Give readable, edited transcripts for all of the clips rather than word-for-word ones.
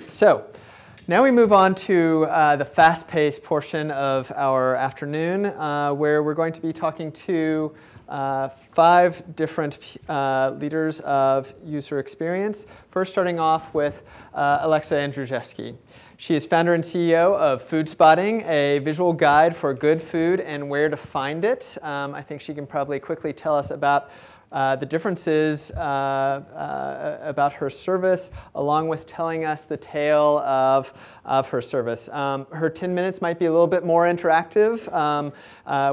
So now we move on to the fast-paced portion of our afternoon, where we're going to be talking to 5 different leaders of user experience. First, starting off with Alexa Andrzejewski. She is founder and CEO of Foodspotting, a visual guide for good food and where to find it. I think she can probably quickly tell us about the differences about her service, along with telling us the tale of her service. Her 10 minutes might be a little bit more interactive.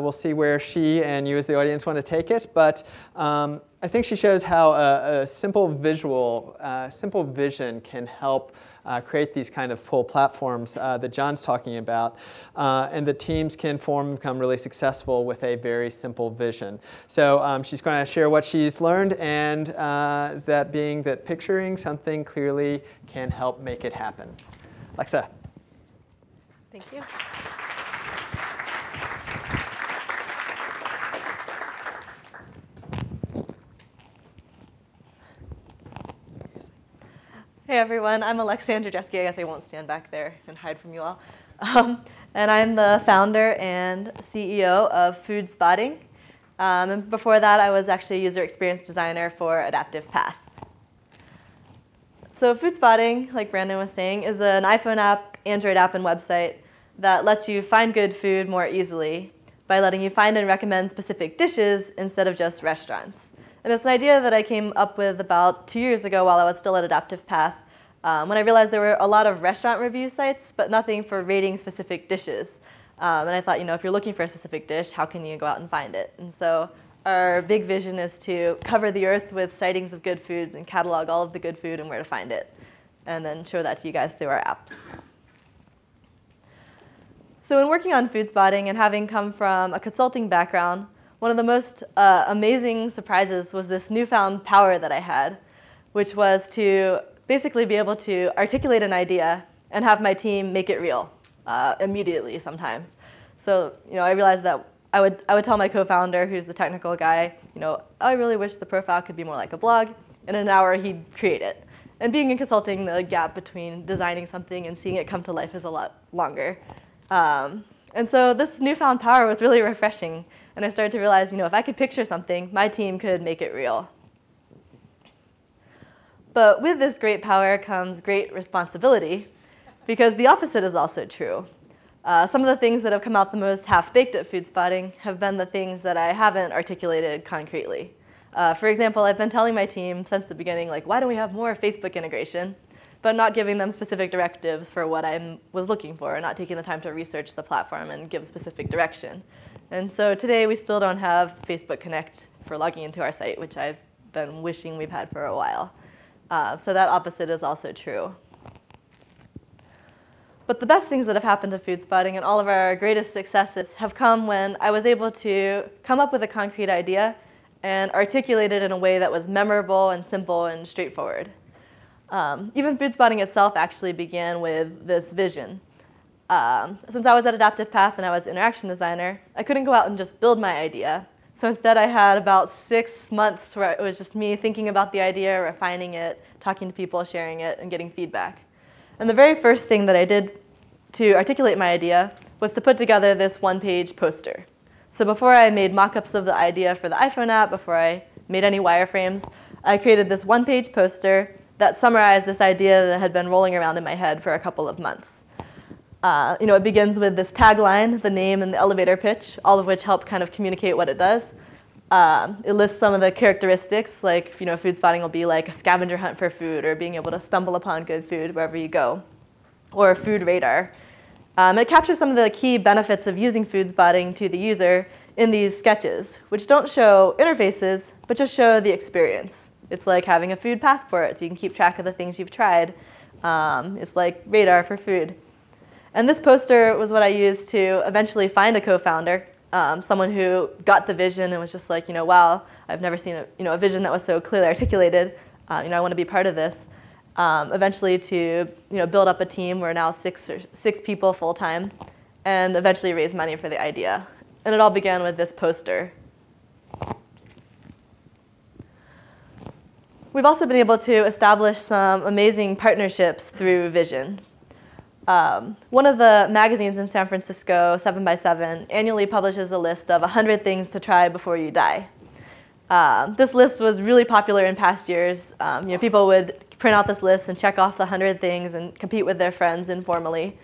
We'll see where she and you as the audience want to take it. But I think she shows how a simple vision can help create these kind of full platforms that John's talking about. And the teams can become really successful with a very simple vision. So she's going to share what she's learned, and that being that picturing something clearly can help make it happen. Alexa. Thank you. Hey everyone, I'm Alexa Andrzejewski. I guess I won't stand back there and hide from you all. And I'm the founder and CEO of Foodspotting. And before that, I was actually a user experience designer for Adaptive Path. So Foodspotting, like Brandon was saying, is an iPhone app, Android app, and website that lets you find good food more easily by letting you find and recommend specific dishes instead of just restaurants. And it's an idea that I came up with about 2 years ago while I was still at Adaptive Path, when I realized there were a lot of restaurant review sites, but nothing for rating specific dishes. And I thought, if you're looking for a specific dish, how can you go out and find it? And so our big vision is to cover the earth with sightings of good foods and catalog all of the good food and where to find it, and then show that to you guys through our apps. So in working on Foodspotting and having come from a consulting background, one of the most amazing surprises was this newfound power that I had, which was to basically be able to articulate an idea and have my team make it real immediately sometimes. So I realized that I would tell my co-founder, who's the technical guy, I really wish the profile could be more like a blog. In an hour, he'd create it. And being in consulting, the gap between designing something and seeing it come to life is a lot longer. And so this newfound power was really refreshing. And I started to realize, if I could picture something, my team could make it real. But with this great power comes great responsibility, because the opposite is also true. Some of the things that have come out the most half-baked at Foodspotting have been the things that I haven't articulated concretely. For example, I've been telling my team since the beginning, why don't we have more Facebook integration, but not giving them specific directives for what I was looking for, and not taking the time to research the platform and give specific direction. And so today we still don't have Facebook Connect for logging into our site, which I've been wishing we've had for a while. So that opposite is also true. But the best things that have happened to Foodspotting and all of our greatest successes have come when I was able to come up with a concrete idea and articulate it in a way that was memorable and simple and straightforward. Even Foodspotting itself actually began with this vision. Since I was at Adaptive Path and I was interaction designer, I couldn't go out and just build my idea. So instead I had about 6 months where it was just me thinking about the idea, refining it, talking to people, sharing it, and getting feedback. And the very first thing that I did to articulate my idea was to put together this one-page poster. So before I made mock-ups of the idea for the iPhone app, before I made any wireframes, I created this one-page poster that summarized this idea that had been rolling around in my head for a couple of months. It begins with this tagline, the name, and the elevator pitch, all of which help kind of communicate what it does. It lists some of the characteristics, like Foodspotting will be like a scavenger hunt for food, or being able to stumble upon good food wherever you go, or food radar. It captures some of the key benefits of using Foodspotting to the user in these sketches, which don't show interfaces, but just show the experience. It's like having a food passport, so you can keep track of the things you've tried. It's like radar for food. And this poster was what I used to eventually find a co-founder, someone who got the vision and was just like, wow, I've never seen a vision that was so clearly articulated. I want to be part of this. Eventually to build up a team. We're now six people full-time, and eventually raise money for the idea. And it all began with this poster. We've also been able to establish some amazing partnerships through vision. One of the magazines in San Francisco, 7x7, annually publishes a list of 100 things to try before you die. This list was really popular in past years. People would print out this list and check off the 100 things and compete with their friends informally.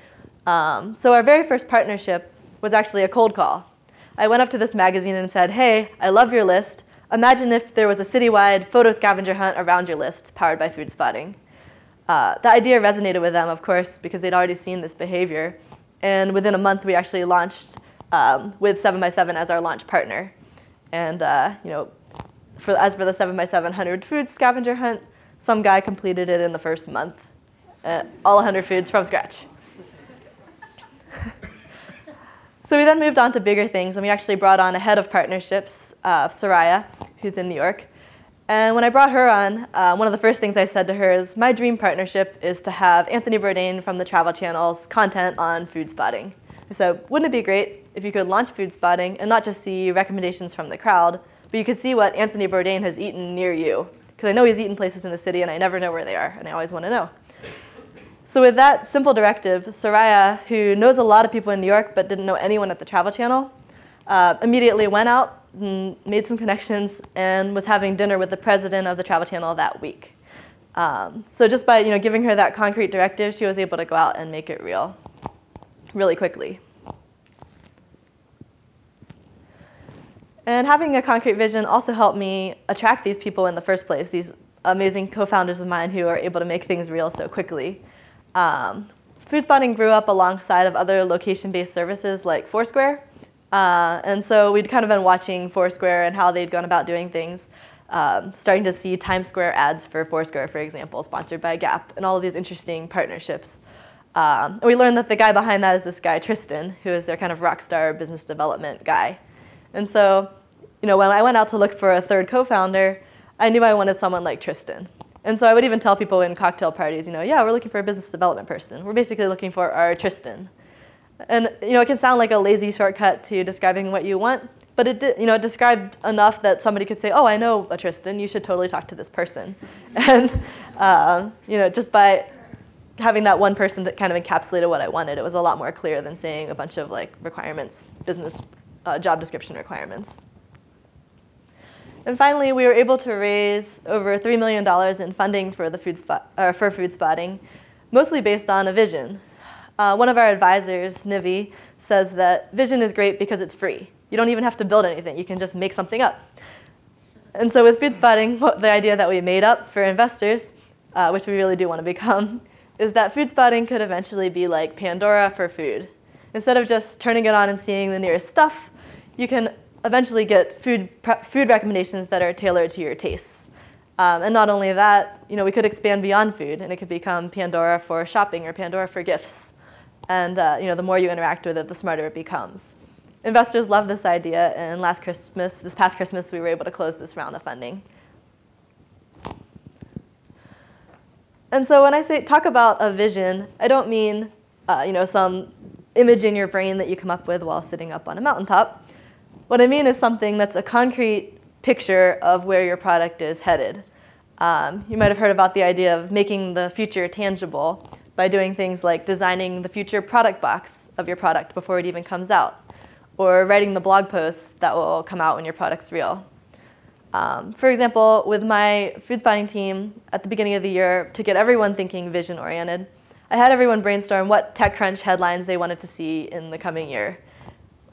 So our very first partnership was actually a cold call. I went up to this magazine and said, hey, I love your list. Imagine if there was a citywide photo scavenger hunt around your list powered by Foodspotting. The idea resonated with them, of course, because they'd already seen this behavior. And within a month, we actually launched with 7x7 as our launch partner. And as for the 7x7 100 Foods scavenger hunt, some guy completed it in the first month, all 100 foods from scratch. So we then moved on to bigger things, and we actually brought on a head of partnerships, Soraya, who's in New York. And when I brought her on, one of the first things I said to her is, my dream partnership is to have Anthony Bourdain from the Travel Channel's content on Foodspotting. I said, wouldn't it be great if you could launch Foodspotting and not just see recommendations from the crowd, but you could see what Anthony Bourdain has eaten near you? Because I know he's eaten places in the city, and I never know where they are, and I always want to know. So with that simple directive, Soraya, who knows a lot of people in New York but didn't know anyone at the Travel Channel, immediately went out and made some connections and was having dinner with the president of the Travel Channel that week. So just by giving her that concrete directive, she was able to go out and make it real really quickly. And having a concrete vision also helped me attract these people in the first place, these amazing co-founders of mine who are able to make things real so quickly. Foodspotting grew up alongside of other location-based services like Foursquare. And so we'd kind of been watching Foursquare and how they'd gone about doing things, starting to see Times Square ads for Foursquare, for example, sponsored by Gap, and all of these interesting partnerships. And we learned that the guy behind that is this guy, Tristan, who is their kind of rock star business development guy. And so when I went out to look for a third co-founder, I knew I wanted someone like Tristan. And so I would even tell people in cocktail parties, yeah, we're looking for a business development person. We're basically looking for our Tristan. And it can sound like a lazy shortcut to describing what you want, but it described enough that somebody could say, oh, I know a Tristan. You should totally talk to this person. And just by having that one person that kind of encapsulated what I wanted, it was a lot more clear than saying a bunch of requirements, business job description requirements. And finally, we were able to raise over $3 million in funding for Foodspotting, mostly based on a vision. One of our advisors, Nivi, says that vision is great because it's free. You don't even have to build anything. You can just make something up. And so with Foodspotting, the idea that we made up for investors, which we really do want to become, is that Foodspotting could eventually be like Pandora for food. Instead of just turning it on and seeing the nearest stuff, you can eventually get food recommendations that are tailored to your tastes. And not only that, we could expand beyond food, and it could become Pandora for shopping or Pandora for gifts. And the more you interact with it, the smarter it becomes. Investors love this idea, and this past Christmas, we were able to close this round of funding. And so when I talk about a vision, I don't mean some image in your brain that you come up with while sitting up on a mountaintop. What I mean is something that's a concrete picture of where your product is headed. You might have heard about the idea of making the future tangible by doing things like designing the future product box of your product before it even comes out, or writing the blog posts that will come out when your product's real. For example, with my Foodspotting team at the beginning of the year, to get everyone thinking vision-oriented, I had everyone brainstorm what TechCrunch headlines they wanted to see in the coming year.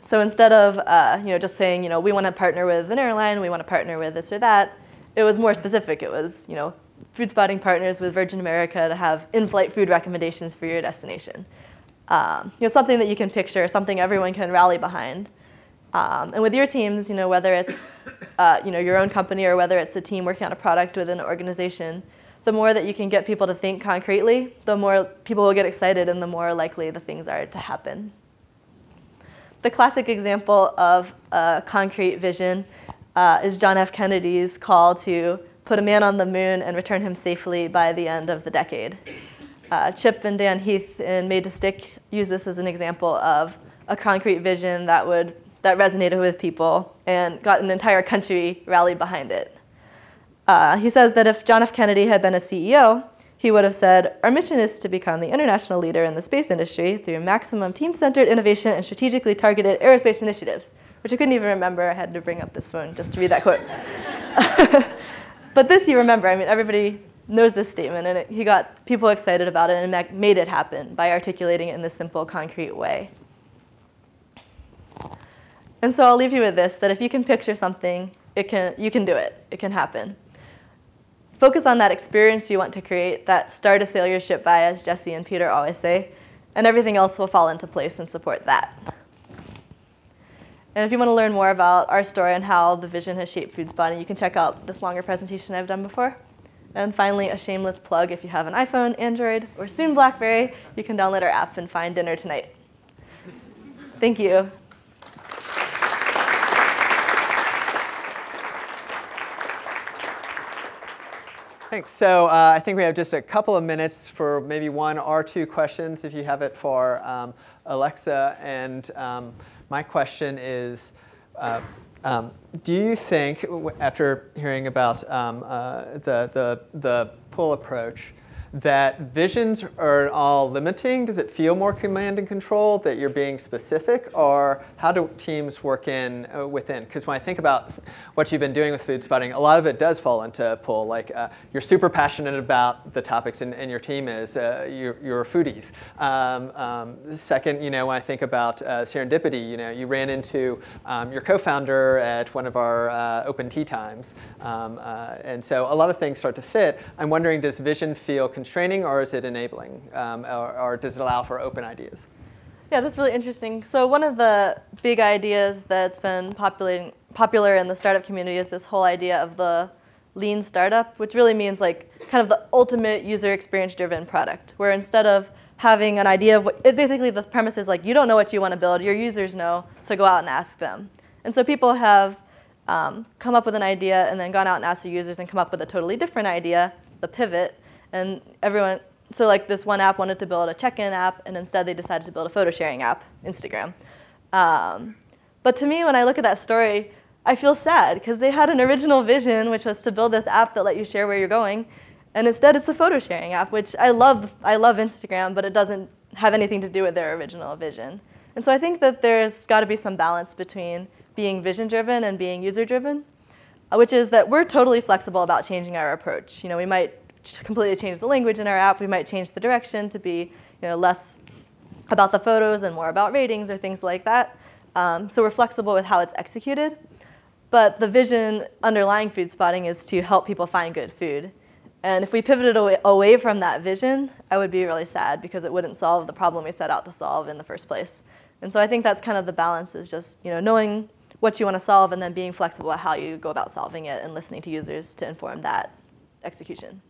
So instead of just saying, we want to partner with an airline, we want to partner with this or that, it was more specific. It was, Foodspotting partners with Virgin America to have in-flight food recommendations for your destination. Something that you can picture, something everyone can rally behind. And with your teams, whether it's your own company or whether it's a team working on a product within an organization, the more that you can get people to think concretely, the more people will get excited and the more likely the things are to happen. The classic example of a concrete vision is John F. Kennedy's call to put a man on the moon and return him safely by the end of the decade. Chip and Dan Heath in Made to Stick use this as an example of a concrete vision that resonated with people and got an entire country rallied behind it. He says that if John F. Kennedy had been a CEO, he would have said, "Our mission is to become the international leader in the space industry through maximum team-centered innovation and strategically targeted aerospace initiatives," which I couldn't even remember. I had to bring up this phone just to read that quote. But this you remember. I mean, everybody knows this statement, and he got people excited about it and made it happen by articulating it in this simple, concrete way. And so I'll leave you with this, that if you can picture something, you can do it. It can happen. Focus on that experience you want to create, that start a sail your ship by, as Jesse and Peter always say, and everything else will fall into place and support that. And if you want to learn more about our story and how the vision has shaped Foodspotting, you can check out this longer presentation I've done before. And finally, a shameless plug: if you have an iPhone, Android, or soon BlackBerry, you can download our app and find dinner tonight. Thank you. Thanks. So I think we have just a couple of minutes for maybe one or two questions, if you have it, for Alexa. And my question is, do you think, after hearing about the pull approach, that visions are all limiting? Does it feel more command and control, that you're being specific, or how do teams work within? Because when I think about what you've been doing with Foodspotting, a lot of it does fall into pull. Like you're super passionate about the topics, and your team is you're foodies. Second, when I think about serendipity, you ran into your co-founder at one of our open tea times, and so a lot of things start to fit. I'm wondering, does vision feel constraining, or is it enabling, or does it allow for open ideas? Yeah, that's really interesting. So one of the big ideas that's been popular in the startup community is this whole idea of the lean startup, which really means like kind of the ultimate user experience driven product, where instead of having an idea of basically the premise is like, you don't know what you want to build, your users know, so go out and ask them. And so people have come up with an idea and then gone out and asked their users and come up with a totally different idea, the pivot. And everyone, so like this one app wanted to build a check-in app, and instead they decided to build a photo sharing app, Instagram. But to me, when I look at that story, I feel sad, because they had an original vision, which was to build this app that let you share where you're going. And instead it's a photo sharing app, which I love Instagram, but it doesn't have anything to do with their original vision. And so I think that there's got to be some balance between being vision-driven and being user-driven, which is that we're totally flexible about changing our approach. We might completely change the language in our app. We might change the direction to be less about the photos and more about ratings or things like that. So we're flexible with how it's executed. But the vision underlying Foodspotting is to help people find good food. And if we pivoted away from that vision, I would be really sad, because it wouldn't solve the problem we set out to solve in the first place. And so I think that's kind of the balance, is just knowing what you want to solve and then being flexible at how you go about solving it and listening to users to inform that execution.